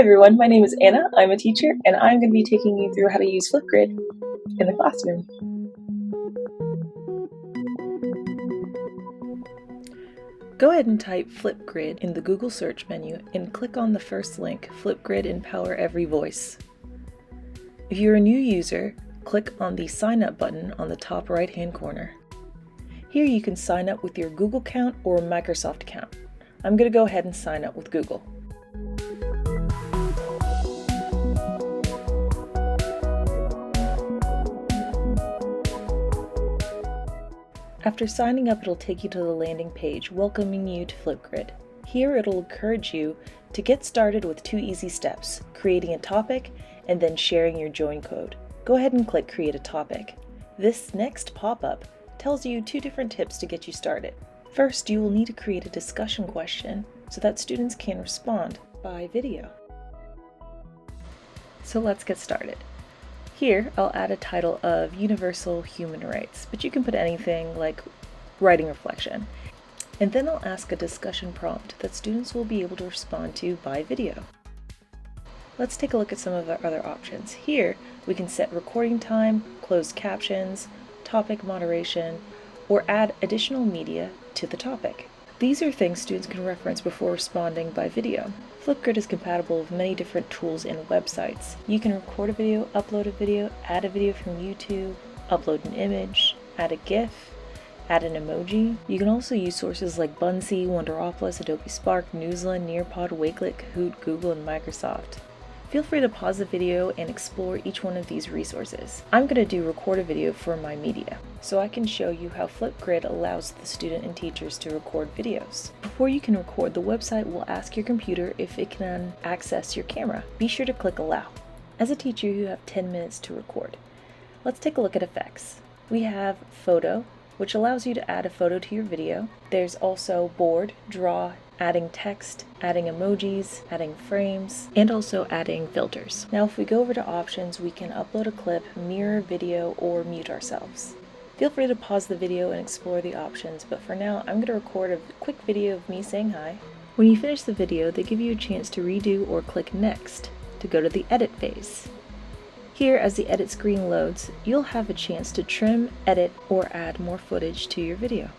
everyone, my name is Anna, I'm a teacher, and I'm going to be taking you through how to use Flipgrid in the classroom. Go ahead and type Flipgrid in the Google search menu and click on the first link, Flipgrid Empower Every Voice. If you're a new user, click on the Sign Up button on the top right-hand corner. Here you can sign up with your Google account or Microsoft account. I'm going to go ahead and sign up with Google. After signing up, it'll take you to the landing page welcoming you to Flipgrid. Here it'll encourage you to get started with 2 easy steps, creating a topic and then sharing your join code. Go ahead and click Create a Topic. This next pop-up tells you 2 different tips to get you started. First, you will need to create a discussion question so that students can respond by video. So let's get started. Here, I'll add a title of Universal Human Rights, but you can put anything like Writing Reflection. And then I'll ask a discussion prompt that students will be able to respond to by video. Let's take a look at some of our other options. Here, we can set recording time, closed captions, topic moderation, or add additional media to the topic. These are things students can reference before responding by video. Flipgrid is compatible with many different tools and websites. You can record a video, upload a video, add a video from YouTube, upload an image, add a GIF, add an emoji. You can also use sources like Bunsy, Wonderopolis, Adobe Spark, Newsland, Nearpod, Wakelet, Kahoot, Google, and Microsoft. Feel free to pause the video and explore each one of these resources. I'm going to do record a video for my media, so I can show you how Flipgrid allows the student and teachers to record videos. Before you can record, the website will ask your computer if it can access your camera. Be sure to click Allow. As a teacher, you have 10 minutes to record. Let's take a look at effects. We have Photo, which allows you to add a photo to your video. There's also Board, Draw, adding text, adding emojis, adding frames, and also adding filters. Now if we go over to options, we can upload a clip, mirror video, or mute ourselves. Feel free to pause the video and explore the options, but for now I'm going to record a quick video of me saying hi. When you finish the video, they give you a chance to redo or click Next to go to the edit phase. Here, as the edit screen loads, you'll have a chance to trim, edit, or add more footage to your video.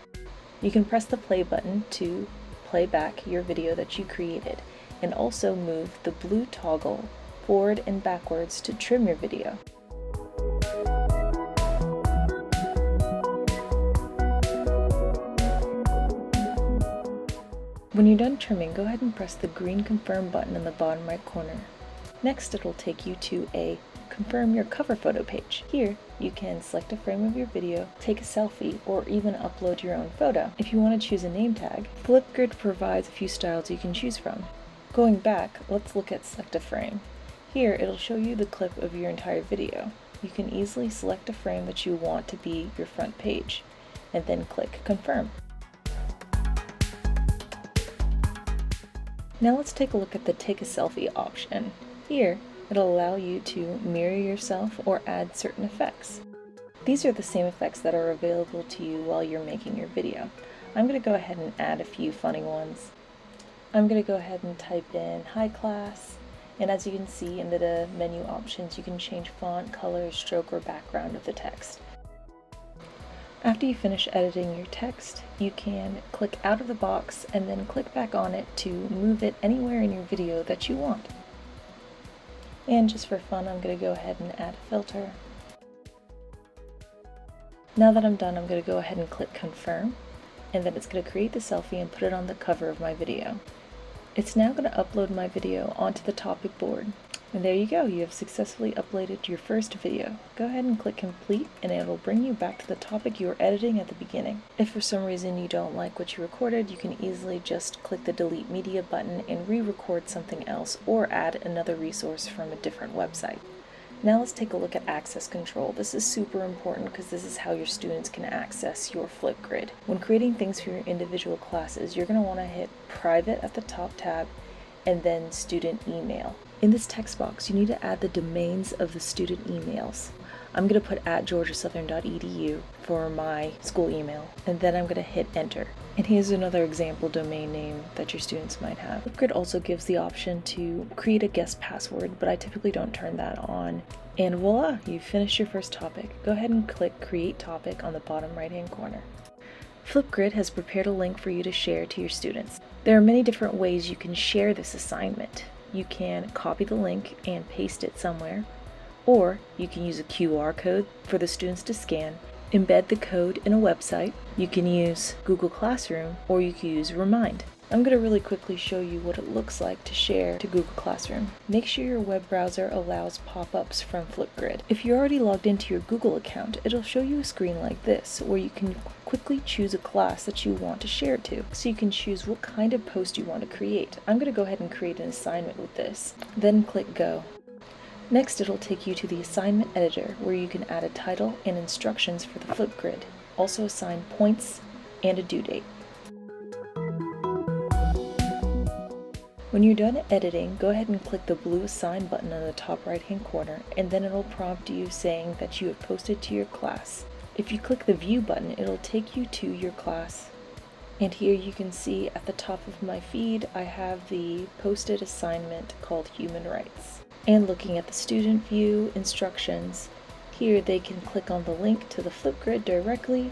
You can press the play button to play back your video that you created, and also move the blue toggle forward and backwards to trim your video. When you're done trimming, go ahead and press the green confirm button in the bottom right corner. Next, it'll take you to a confirm your cover photo page. Here, you can select a frame of your video, take a selfie, or even upload your own photo. If you want to choose a name tag, Flipgrid provides a few styles you can choose from. Going back, let's look at select a frame. Here, it'll show you the clip of your entire video. You can easily select a frame that you want to be your front page, and then click confirm. Now let's take a look at the take a selfie option. Here, it'll allow you to mirror yourself or add certain effects. These are the same effects that are available to you while you're making your video. I'm going to go ahead and add a few funny ones. I'm going to go ahead and type in high class, and as you can see in the menu options, you can change font, color, stroke, or background of the text. After you finish editing your text, you can click out of the box and then click back on it to move it anywhere in your video that you want. And just for fun, I'm going to go ahead and add a filter. Now that I'm done, I'm going to go ahead and click confirm, and then it's going to create the selfie and put it on the cover of my video. It's now going to upload my video onto the topic board. And there you go, you have successfully uploaded your first video. Go ahead and click complete, and it'll bring you back to the topic you were editing at the beginning. If for some reason you don't like what you recorded, you can easily just click the delete media button and re-record something else, or add another resource from a different website. Now let's take a look at access control. This is super important because this is how your students can access your Flipgrid. When creating things for your individual classes, you're going to want to hit private at the top tab and then student email. In this text box, you need to add the domains of the student emails. I'm going to put at georgiasouthern.edu for my school email, and then I'm going to hit enter. And here's another example domain name that your students might have. Flipgrid also gives the option to create a guest password, but I typically don't turn that on. And voila, you've finished your first topic. Go ahead and click Create Topic on the bottom right-hand corner. Flipgrid has prepared a link for you to share to your students. There are many different ways you can share this assignment. You can copy the link and paste it somewhere, or you can use a QR code for the students to scan, embed the code in a website. You can use Google Classroom, or you can use Remind. I'm going to really quickly show you what it looks like to share to Google Classroom. Make sure your web browser allows pop-ups from Flipgrid. If you're already logged into your Google account, it'll show you a screen like this, where you can quickly choose a class that you want to share to. So you can choose what kind of post you want to create. I'm going to go ahead and create an assignment with this. Then click Go. Next, it'll take you to the assignment editor, where you can add a title and instructions for the Flipgrid. Also assign points and a due date. When you're done editing, go ahead and click the blue Assign button on the top right-hand corner, and then it'll prompt you saying that you have posted to your class. If you click the View button, it'll take you to your class. And here you can see at the top of my feed, I have the posted assignment called Human Rights. And looking at the student view instructions, here they can click on the link to the Flipgrid directly,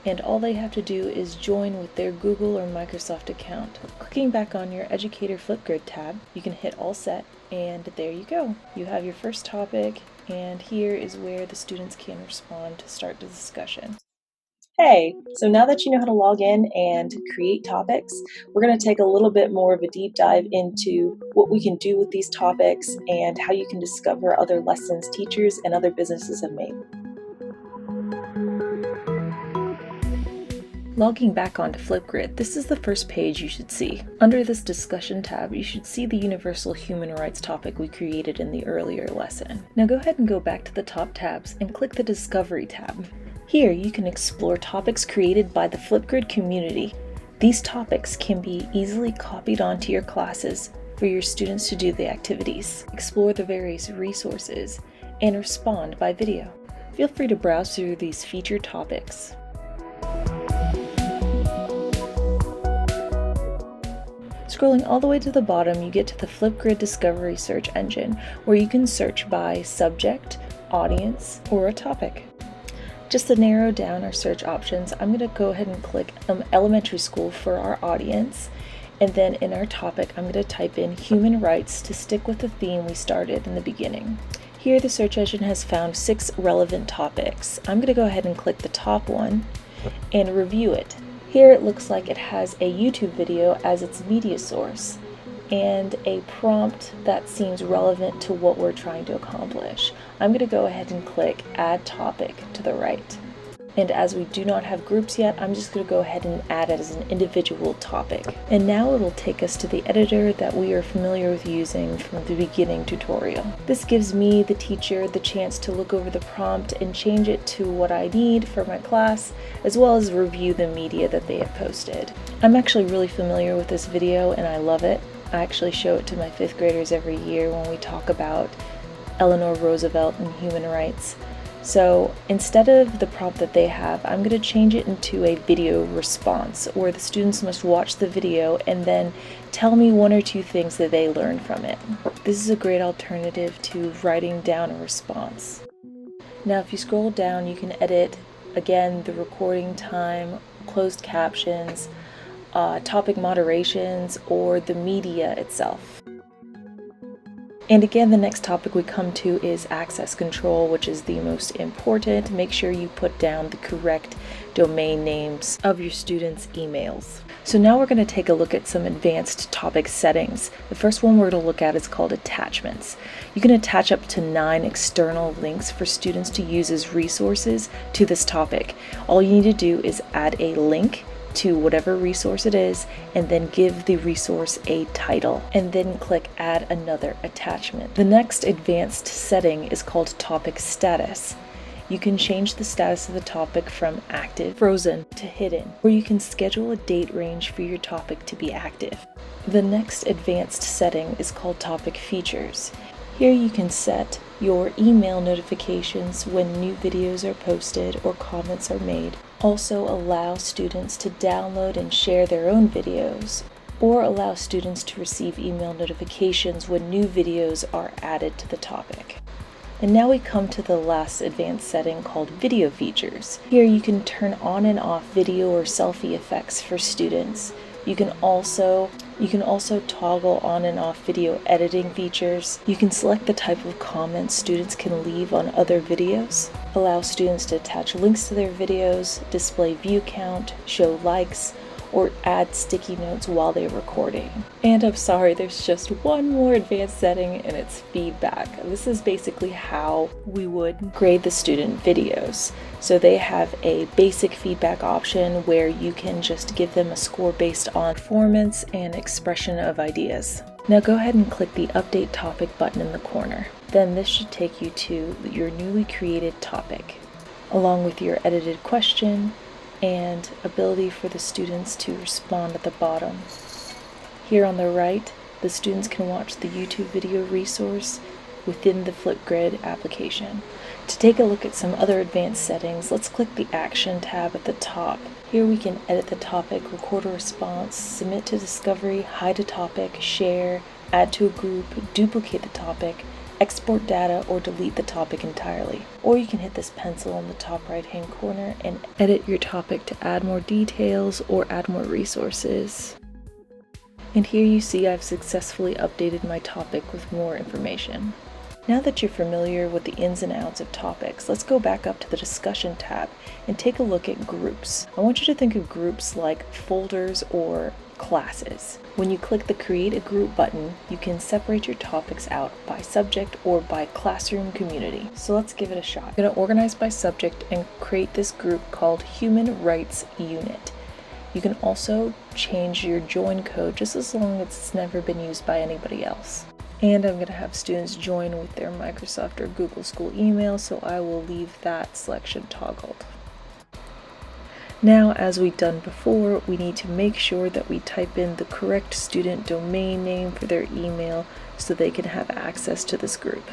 and all they have to do is join with their Google or Microsoft account. Clicking back on your Educator Flipgrid tab, you can hit All Set, and there you go. You have your first topic, and here is where the students can respond to start the discussion. Hey, so now that you know how to log in and create topics, we're going to take a little bit more of a deep dive into what we can do with these topics and how you can discover other lessons teachers and other businesses have made. Logging back onto Flipgrid, this is the first page you should see. Under this discussion tab, you should see the universal human rights topic we created in the earlier lesson. Now go ahead and go back to the top tabs and click the Discovery tab. Here you can explore topics created by the Flipgrid community. These topics can be easily copied onto your classes for your students to do the activities, explore the various resources, and respond by video. Feel free to browse through these featured topics. Scrolling all the way to the bottom, you get to the Flipgrid Discovery search engine, where you can search by subject, audience, or a topic. Just to narrow down our search options, I'm going to go ahead and click elementary school for our audience, and then in our topic, I'm going to type in human rights to stick with the theme we started in the beginning. Here, the search engine has found 6 relevant topics. I'm going to go ahead and click the top one and review it. Here it looks like it has a YouTube video as its media source and a prompt that seems relevant to what we're trying to accomplish. I'm going to go ahead and click Add Topic to the right. And as we do not have groups yet, I'm just going to go ahead and add it as an individual topic. And now it'll take us to the editor that we are familiar with using from the beginning tutorial. This gives me, the teacher, the chance to look over the prompt and change it to what I need for my class, as well as review the media that they have posted. I'm actually really familiar with this video and I love it. I actually show it to my 5th graders every year when we talk about Eleanor Roosevelt and human rights. So instead of the prompt that they have, I'm going to change it into a video response where the students must watch the video and then tell me 1 or 2 things that they learned from it. This is a great alternative to writing down a response. Now if you scroll down, you can edit, again, the recording time, closed captions, topic moderations, or the media itself. And again, the next topic we come to is access control, which is the most important. Make sure you put down the correct domain names of your students' emails. So now we're going to take a look at some advanced topic settings. The first one we're going to look at is called attachments. You can attach up to 9 external links for students to use as resources to this topic. All you need to do is add a link to whatever resource it is, and then give the resource a title, and then click Add Another Attachment. The next advanced setting is called Topic Status. You can change the status of the topic from active, frozen, to hidden, or you can schedule a date range for your topic to be active. The next advanced setting is called Topic Features. Here you can set your email notifications when new videos are posted or comments are made. Also allow students to download and share their own videos, or allow students to receive email notifications when new videos are added to the topic. And now we come to the last advanced setting called video features. Here you can turn on and off video or selfie effects for students. You can also toggle on and off video editing features. You can select the type of comments students can leave on other videos, allow students to attach links to their videos, display view count, show likes, or add sticky notes while they're recording. And I'm sorry, there's just one more advanced setting, and it's feedback. This is basically how we would grade the student videos. So they have a basic feedback option where you can just give them a score based on performance and expression of ideas. Now go ahead and click the Update Topic button in the corner. Then this should take you to your newly created topic, along with your edited question, and ability for the students to respond at the bottom. Here on the right, the students can watch the YouTube video resource within the Flipgrid application. To take a look at some other advanced settings, let's click the Action tab at the top. Here we can edit the topic, record a response, submit to Discovery, hide a topic, share, add to a group, duplicate the topic, export data, or delete the topic entirely. Or you can hit this pencil on the top right hand corner and edit your topic to add more details or add more resources. And here you see I've successfully updated my topic with more information. Now that you're familiar with the ins and outs of topics, let's go back up to the Discussion tab and take a look at groups. I want you to think of groups like folders or classes. When you click the Create a Group button, you can separate your topics out by subject or by classroom community. So let's give it a shot. I'm going to organize by subject and create this group called Human Rights Unit. You can also change your join code just as long as it's never been used by anybody else. And I'm going to have students join with their Microsoft or Google School email, so I will leave that selection toggled. Now, as we've done before, we need to make sure that we type in the correct student domain name for their email so they can have access to this group.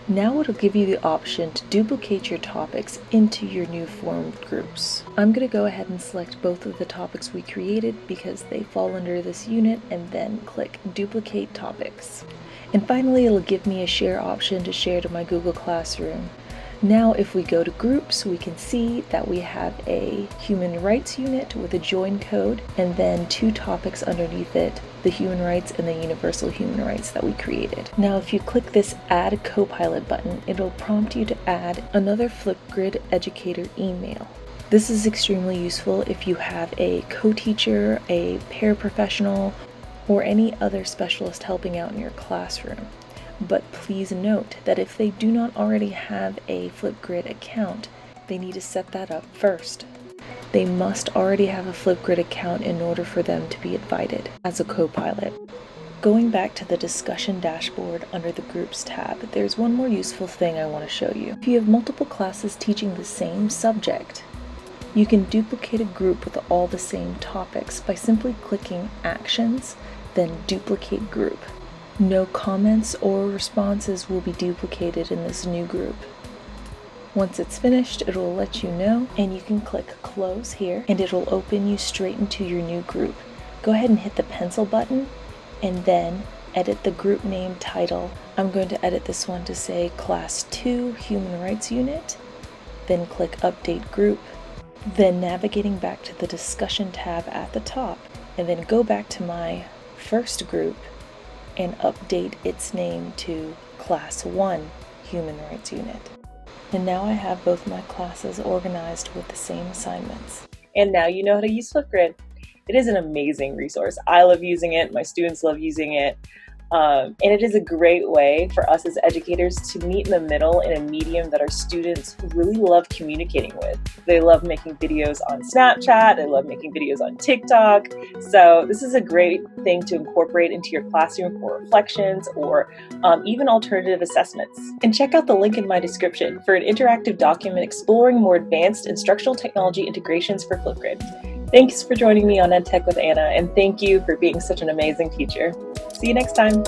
Now it'll give you the option to duplicate your topics into your new formed groups. I'm going to go ahead and select both of the topics we created because they fall under this unit, and then click Duplicate Topics. And finally, it'll give me a share option to share to my Google Classroom. Now if we go to groups, we can see that we have a human rights unit with a join code and then two topics underneath it, the human rights and the universal human rights that we created. Now if you click this Add Copilot button, it'll prompt you to add another Flipgrid educator email. This is extremely useful if you have a co-teacher, a paraprofessional, or any other specialist helping out in your classroom. But please note that if they do not already have a Flipgrid account, they need to set that up first. They must already have a Flipgrid account in order for them to be invited as a co-pilot. Going back to the discussion dashboard under the Groups tab, there's one more useful thing I want to show you. If you have multiple classes teaching the same subject, you can duplicate a group with all the same topics by simply clicking Actions, then Duplicate Group. No comments or responses will be duplicated in this new group. Once it's finished, it will let you know, and you can click Close here, and it will open you straight into your new group. Go ahead and hit the pencil button, and then edit the group name title. I'm going to edit this one to say Class 2 Human Rights Unit, then click Update Group, then navigating back to the Discussion tab at the top, and then go back to my first group and update its name to Class 1 Human Rights Unit. And now I have both my classes organized with the same assignments. And now you know how to use Flipgrid. It is an amazing resource. I love using it, my students love using it. And it is a great way for us as educators to meet in the middle in a medium that our students really love communicating with. They love making videos on Snapchat, they love making videos on TikTok. So this is a great thing to incorporate into your classroom for reflections or even alternative assessments. And check out the link in my description for an interactive document exploring more advanced instructional technology integrations for Flipgrid. Thanks for joining me on EdTech with Anna, and thank you for being such an amazing teacher. See you next time.